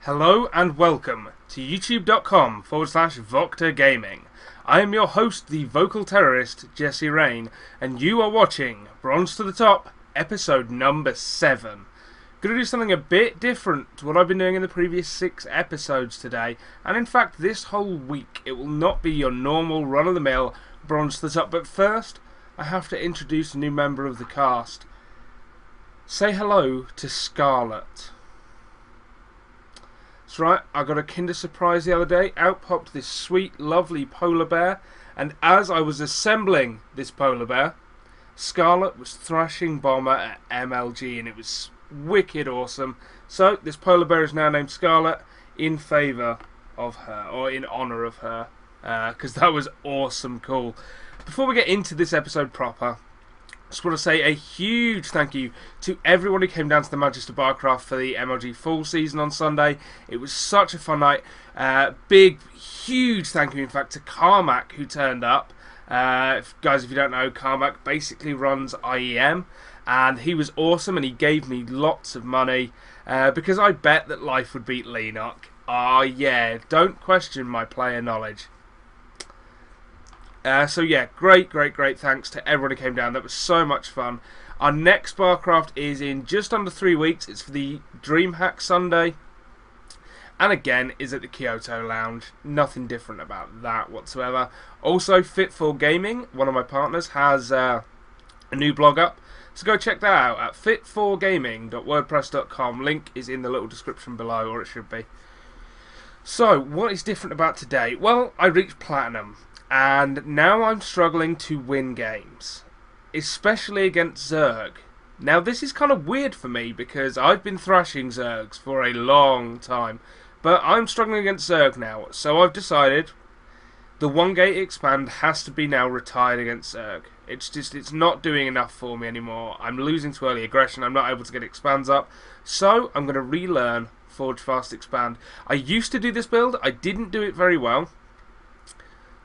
Hello and welcome to youtube.com/Voctor Gaming. I am your host, the vocal terrorist, Jesse Rain, and you are watching Bronze to the Top, episode number 7. Gonna do something a bit different to what I've been doing in the previous 6 episodes today, and in fact this whole week it will not be your normal run-of-the-mill Bronze to the Top, but first I have to introduce a new member of the cast. Say hello to Scarlet. That's right, I got a Kinder Surprise the other day. Out popped this sweet, lovely polar bear, and as I was assembling this polar bear, Scarlet was thrashing Bomber at MLG, and it was wicked awesome. So this polar bear is now named Scarlet in favour of her, or in honour of her, because that was awesome cool. Before we get into this episode proper, I just want to say a huge thank you to everyone who came down to the Manchester Barcraft for the MLG Fall season on Sunday. It was such a fun night. Huge thank you, in fact, to Carmack who turned up. Guys, if you don't know, Carmack basically runs IEM, and he was awesome, and he gave me lots of money because I bet that life would beat Leenock. Ah, yeah, don't question my player knowledge. So yeah, great thanks to everyone who came down. That was so much fun. Our next Barcraft is in just under 3 weeks. It's for the DreamHack Sunday, and again is at the Kyoto Lounge. Nothing different about that whatsoever. Also, Fit4 Gaming, one of my partners, has a new blog up, so go check that out at fit4gaming.wordpress.com. Link is in the little description below, or it should be. So, what is different about today? Well, I reached Platinum, and now I'm struggling to win games, especially against Zerg. Now this is kind of weird for me because I've been thrashing Zergs for a long time, but I'm struggling against Zerg now, so I've decided the one gate expand has to be now retired against Zerg. It's not doing enough for me anymore. I'm losing to early aggression, I'm not able to get expands up, so I'm going to relearn Forge Fast Expand. I used to do this build, I didn't do it very well,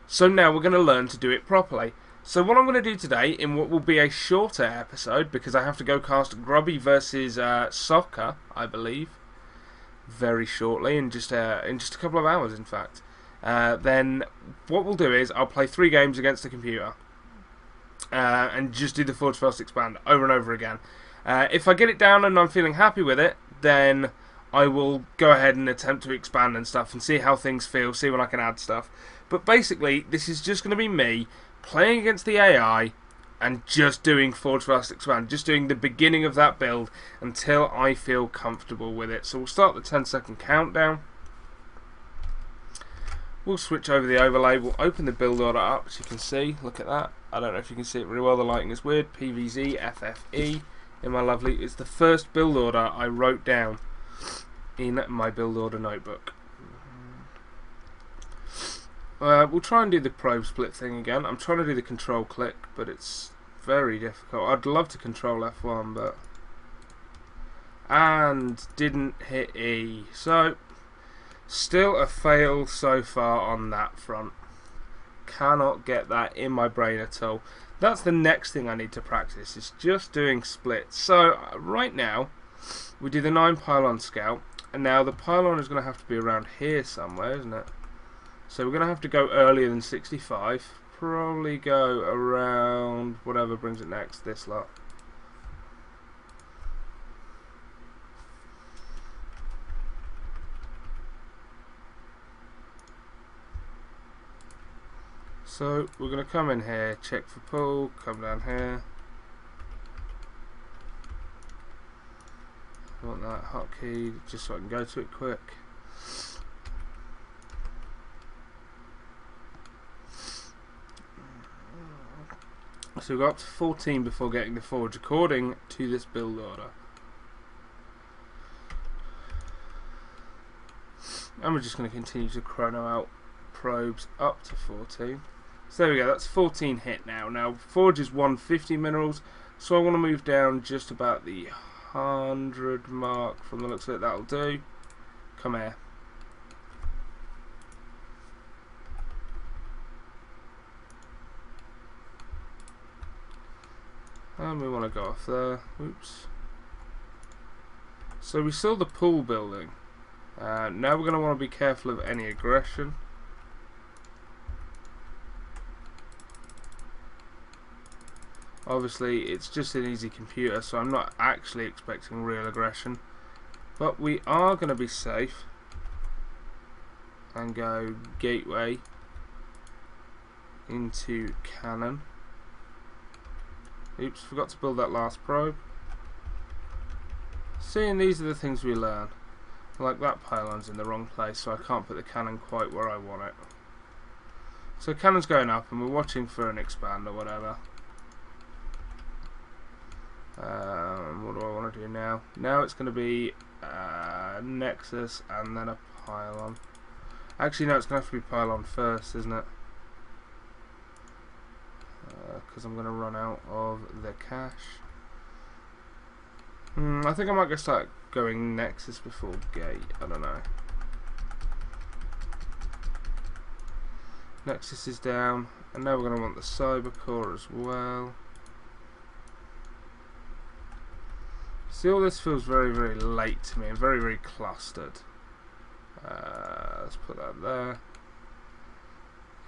so now we're going to learn to do it properly. So what I'm going to do today, in what will be a shorter episode, because I have to go cast Grubby versus Soccer, I believe, very shortly, in just a couple of hours, in fact. Then what we'll do is I'll play 3 games against the computer, and just do the Forge Fast Expand over and over again. If I get it down and I'm feeling happy with it, then I will go ahead and attempt to expand and stuff and see how things feel, see when I can add stuff. But basically, this is just going to be me playing against the AI and just doing Forge Fast Expand, just doing the beginning of that build until I feel comfortable with it. So we'll start the 10-second countdown. We'll switch over the overlay, we'll open the build order up, as you can see. Look at that. I don't know if you can see it really well, the lighting is weird. PVZ, FFE, in my lovely, it's the first build order I wrote down in my build order notebook. We'll try and do the probe split thing again. I'm trying to do the control click, but it's very difficult. I'd love to control F1, but... and didn't hit E. So, still a fail so far on that front. Cannot get that in my brain at all. That's the next thing I need to practice, is just doing splits. So, right now, we do the 9 pylon scout, and now the pylon is going to have to be around here somewhere, isn't it? So we're going to have to go earlier than 65. Probably go around whatever brings it next, this lot. So we're going to come in here, check for pull, come down here. I want that hotkey just so I can go to it quick. So we got up to 14 before getting the forge, according to this build order. And we're just going to continue to chrono out probes up to 14. So there we go, that's 14 hit now. Now, forge is 150 minerals, so I want to move down just about the 100 mark from the looks of it. That'll do. Come here. And we want to go off there. Oops. So we saw the pool building. Now we're going to want to be careful of any aggression. Obviously it's just an easy computer, so I'm not actually expecting real aggression, but we are going to be safe and go gateway into cannon. Oops, forgot to build that last probe. See, and these are the things we learn. Like that pylon's in the wrong place, so I can't put the cannon quite where I want it. So cannon's going up and we're watching for an expand or whatever. What do I want to do now? Now it's going to be Nexus and then a pylon. Actually no, it's going to have to be pylon first, isn't it? Because I'm going to run out of the cash. I think I might go start going Nexus before Gate. I don't know. Nexus is down, and now we're going to want the Cyber Core as well. See, all this feels very, very late to me and very, very clustered. Let's put that there.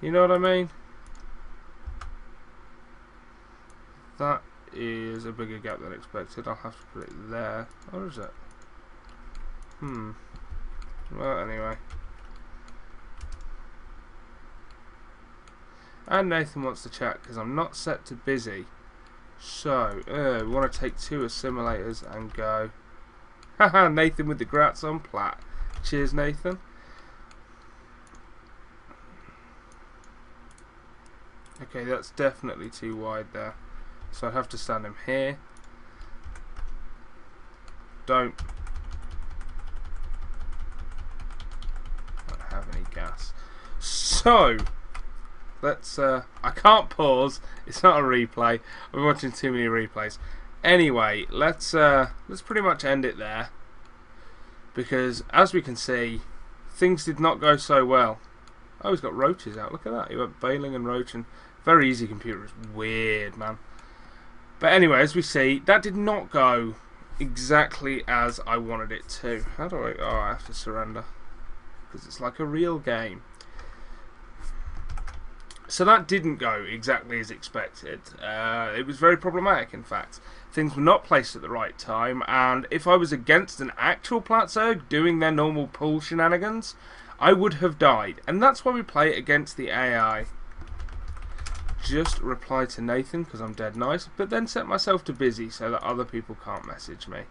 You know what I mean? That is a bigger gap than expected. I'll have to put it there. Or is it? Well, anyway. And Nathan wants to chat because I'm not set to busy. So, we want to take 2 assimilators and go. Haha, Nathan with the grats on plat. Cheers, Nathan. Okay, that's definitely too wide there. So I'd have to stand him here. Don't have any gas. So let's I can't pause. It's not a replay. I'm watching too many replays. Anyway, let's pretty much end it there. Because as we can see, things did not go so well. Oh, he's got roaches out. Look at that. He went bailing and roaching. Very easy computer. It's weird, man. But anyway, as we see, that did not go exactly as I wanted it to. How do I... Oh, I have to surrender. Because it's like a real game. So that didn't go exactly as expected. It was very problematic, in fact. Things were not placed at the right time, and if I was against an actual Platzerg doing their normal pull shenanigans, I would have died. And that's why we play it against the AI. Just reply to Nathan because I'm dead nice, but then set myself to busy so that other people can't message me.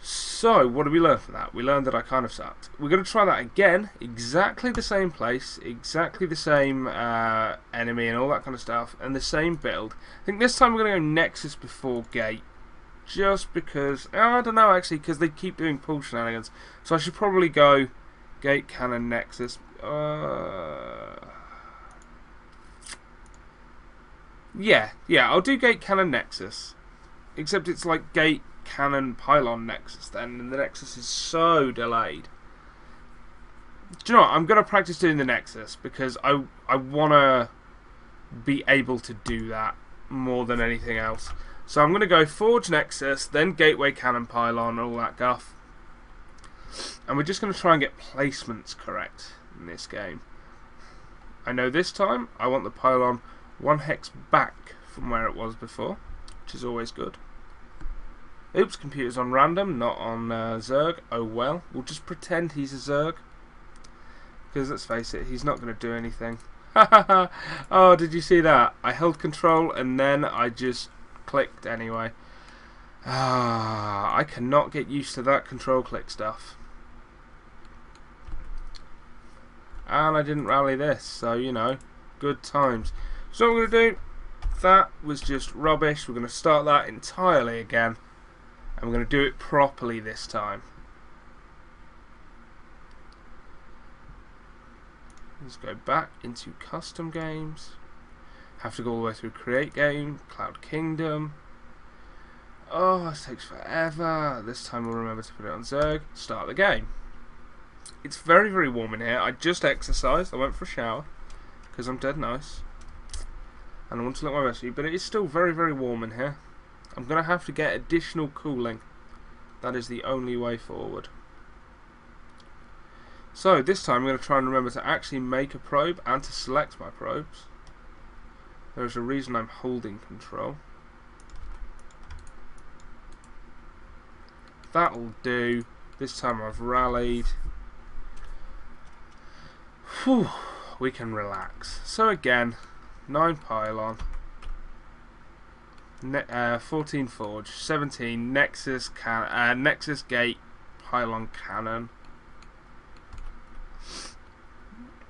So, what did we learn from that? We learned that I kind of sucked. We're going to try that again, exactly the same place, exactly the same enemy and all that kind of stuff, and the same build. I think this time we're going to go Nexus before Gate, just because, I don't know actually, because they keep doing pull shenanigans, so I should probably go Gate, Cannon, Nexus. Yeah, I'll do Gate, Cannon, Nexus. Except it's like Gate, Cannon, Pylon, Nexus then, and the Nexus is so delayed. Do you know what? I'm going to practice doing the Nexus because I want to be able to do that more than anything else. So I'm going to go Forge, Nexus, then Gateway, Cannon, Pylon, all that guff. And we're just going to try and get placements correct in this game. I know this time I want the Pylon 1 hex back from where it was before, which is always good. Oops, computer's on random, not on Zerg. Oh well, we'll just pretend he's a Zerg. Because let's face it, he's not going to do anything. Oh, did you see that? I held control and then I just clicked anyway. I cannot get used to that control click stuff. And I didn't rally this, so you know, good times. So what we're going to do, that was just rubbish. We're going to start that entirely again. And we're going to do it properly this time. Let's go back into custom games. Have to go all the way through create game, Cloud Kingdom. Oh, this takes forever. This time we'll remember to put it on Zerg. Start the game. It's very, very warm in here. I just exercised. I went for a shower because I'm dead nice. And I want to look my best for you, but it is still very, very warm in here. I'm going to have to get additional cooling. That is the only way forward. So this time I'm going to try and remember to actually make a probe and to select my probes. There's a reason I'm holding control. That'll do. This time I've rallied. Whew, we can relax. So again, 9 pylon, 14 forge, 17 Nexus gate pylon cannon.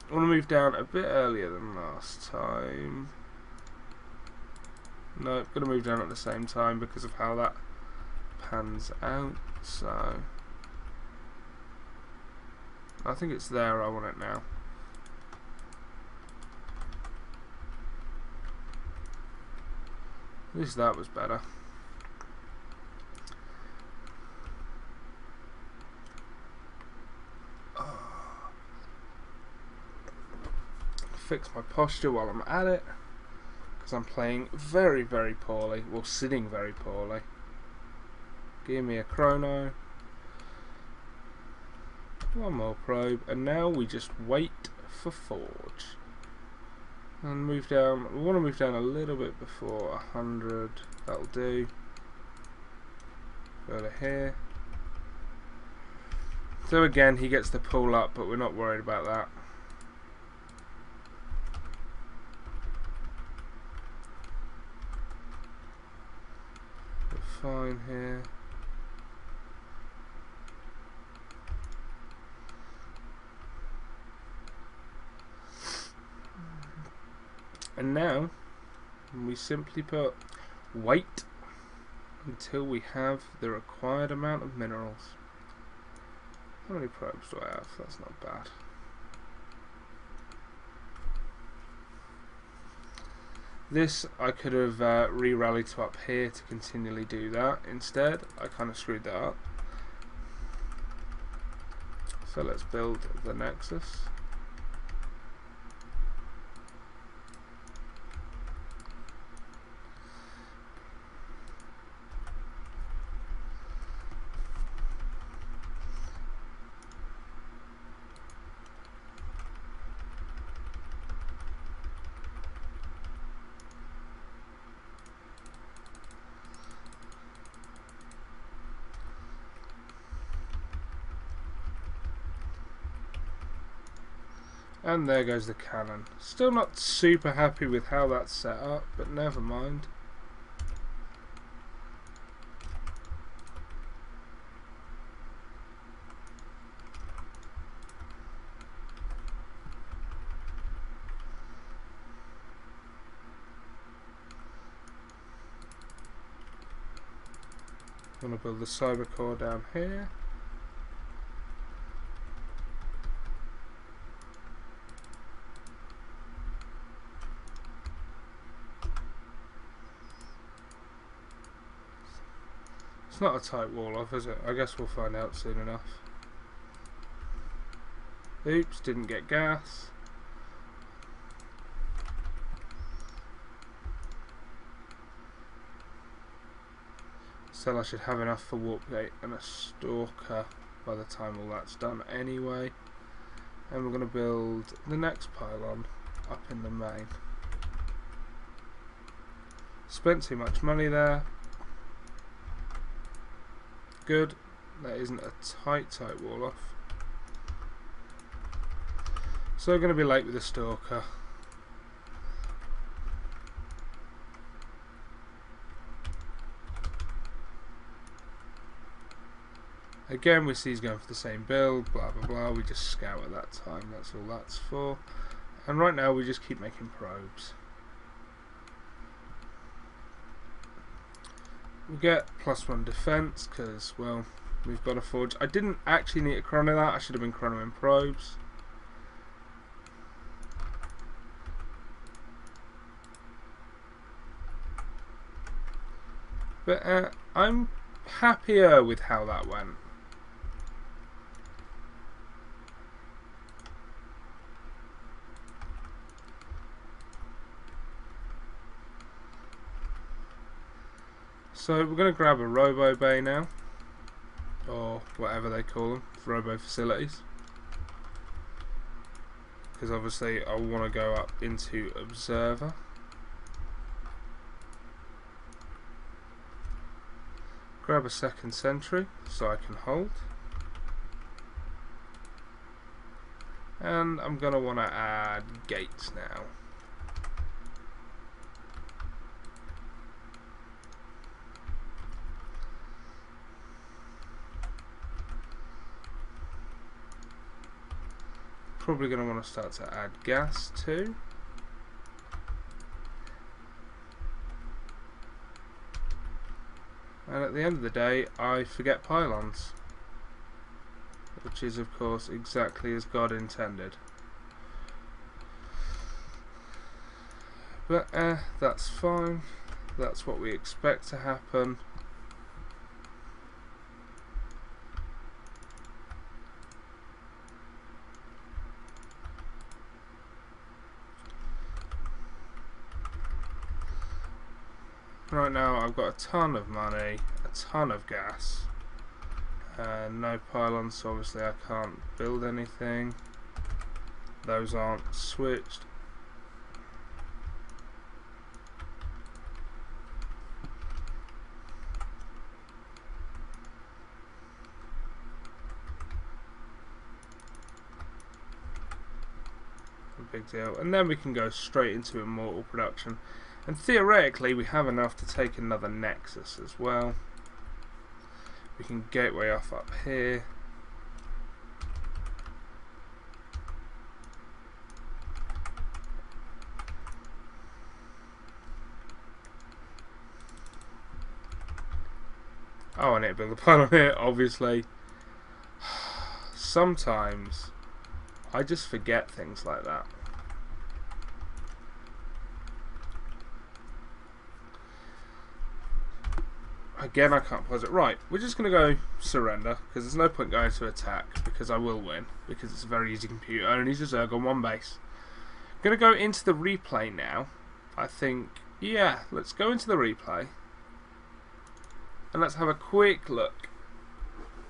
I want to move down a bit earlier than last time. No, I'm going to move down at the same time because of how that pans out. So I think it's there. I want it now. At least that was better. Fix my posture while I'm at it, because I'm playing very, very poorly. Well, sitting very poorly. Give me a chrono. One more probe, and now we just wait for forge. And move down. We want to move down a little bit before 100. That'll do. Go to here. So again, he gets the pull up, but we're not worried about that. We're fine here. And now we simply put wait until we have the required amount of minerals. How many probes do I have? That's not bad. This I could have re-rallied to up here to continually do that. Instead, I kind of screwed that up. So let's build the Nexus. And there goes the cannon. Still not super happy with how that's set up, but never mind. I'm going to build the cyber core down here. It's not a tight wall off, is it? I guess we'll find out soon enough. Oops, didn't get gas. So I should have enough for warp gate and a stalker by the time all that's done anyway. And we're going to build the next pylon up in the main. Spent too much money there. Good. That isn't a tight wall off. So we're going to be late with the stalker. Again, we see he's going for the same build, blah blah blah. We just scout at that time, that's all that's for. And right now we just keep making probes. We get +1 defense because, well, we've got a forge. I didn't actually need to chrono that, I should have been chronoing probes. But I'm happier with how that went. So we're going to grab a Robo Bay now, or whatever they call them, Robo Facilities. because obviously I want to go up into observer. Grab a second sentry so I can hold. And I'm going to want to add gates now. Probably going to want to start to add gas too. And at the end of the day, I forget pylons, which is of course exactly as God intended. But that's fine. That's what we expect to happen. Right now I've got a ton of money, a ton of gas, no pylons, so obviously I can't build anything. Those aren't switched. A big deal. And then we can go straight into immortal production. And theoretically we have enough to take another nexus as well. We can gateway off up here. Oh, I need to build a pylon here, obviously. Sometimes I just forget things like that. Again, I can't pause it. Right, we're just going to go surrender, because there's no point going to attack, because I will win, because it's a very easy computer. I only need to Zerg on one base. I'm going to go into the replay now. I think, yeah, let's go into the replay. And let's have a quick look,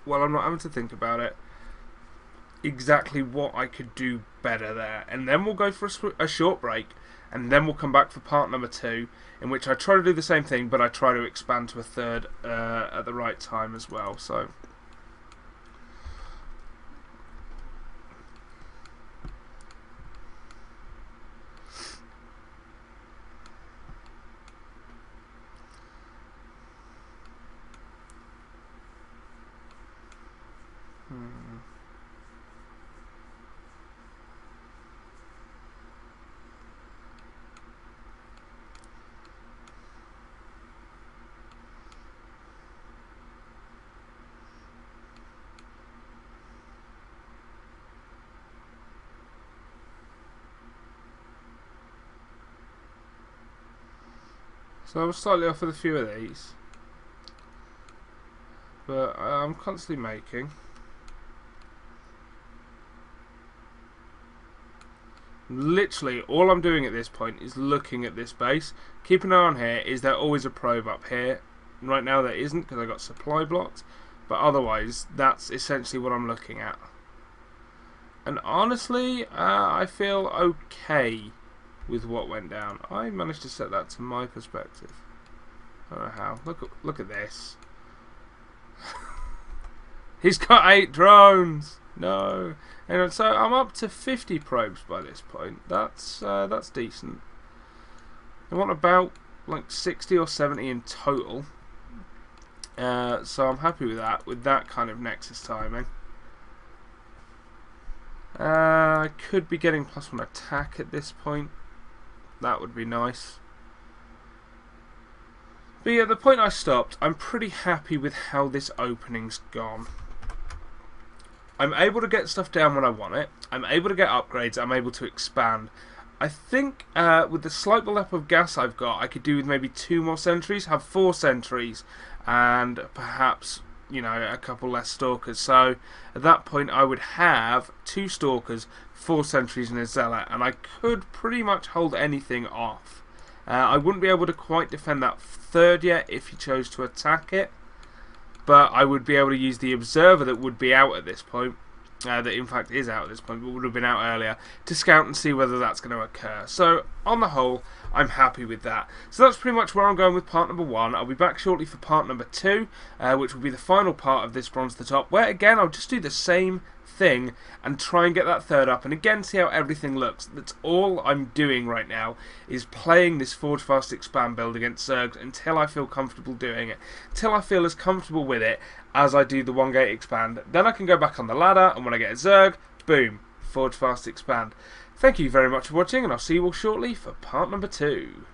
while I'm not having to think about it, exactly what I could do better there. And then we'll go for a short break, and then we'll come back for part number 2, in which I try to do the same thing, but I try to expand to a third at the right time as well. So I was slightly off with a few of these, but I'm constantly making. Literally, all I'm doing at this point is looking at this base. Keep an eye on here. Is there always a probe up here? Right now there isn't, because I got supply blocked, but otherwise that's essentially what I'm looking at. And honestly, I feel okay with what went down. I managed to set that to my perspective. I don't know how. Look at this. He's got 8 drones. No. Anyway, so I'm up to 50 probes by this point. That's decent. I want about like 60 or 70 in total. So I'm happy with that kind of nexus timing. I could be getting +1 attack at this point. That would be nice. But yeah, the point I stopped, I'm pretty happy with how this opening's gone. I'm able to get stuff down when I want it. I'm able to get upgrades. I'm able to expand. I think with the slight build up of gas I've got, I could do with maybe 2 more sentries, have 4 sentries, and perhaps, you know, a couple less stalkers. So at that point I would have 2 stalkers, 4 sentries and a zealot, and I could pretty much hold anything off. I wouldn't be able to quite defend that third yet if he chose to attack it, but I would be able to use the observer that would be out at this point that in fact is out at this point, but would have been out earlier, to scout and see whether that's going to occur. So on the whole, I'm happy with that. So that's pretty much where I'm going with part number 1. I'll be back shortly for part number 2, which will be the final part of this Bronze to the Top, where again I'll just do the same thing and try and get that third up, and again see how everything looks. That's all I'm doing right now, is playing this Forge Fast Expand build against Zergs until I feel comfortable doing it, until I feel as comfortable with it as I do the 1 gate expand. Then I can go back on the ladder, and when I get a Zerg, boom, Forge Fast Expand. Thank you very much for watching, and I'll see you all shortly for part number 2.